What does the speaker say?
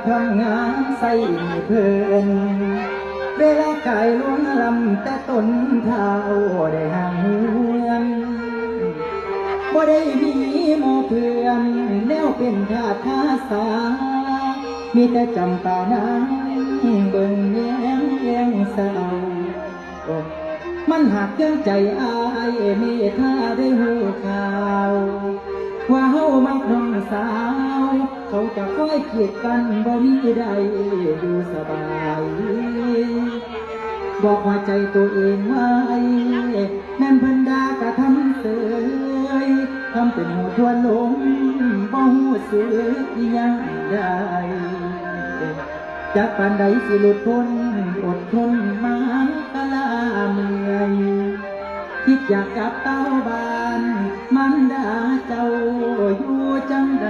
ทำงานใส่เพื่อนเวลาไก่ล้วนลำแต่ต้นเท้าได้ห่างเหือนบ่ได้มีหมู่เพื่อนแนวเป็นทาสท่าสามีแต่จำปานางเบิ่งแย้มแย้งเศร้ามันหักเครื่องใจอายมีท่าได้หูข่าวว่าเฮามักน้องสาวเขาจะคอยเกลียดกันบ่มีใดอยู่สบายบอกว่าใจตัวเองไว้แม่นเพิ่นด่ากะทำเสยทำเป็นหัวทวนหลงบ่หูสึกอิหยังได้จากปานใดสิหลุดพ้นอดทนมากะลาเมื่อยคิดอยากกลับเต้าบ้านมันด่าเจ้าอยู่จังใด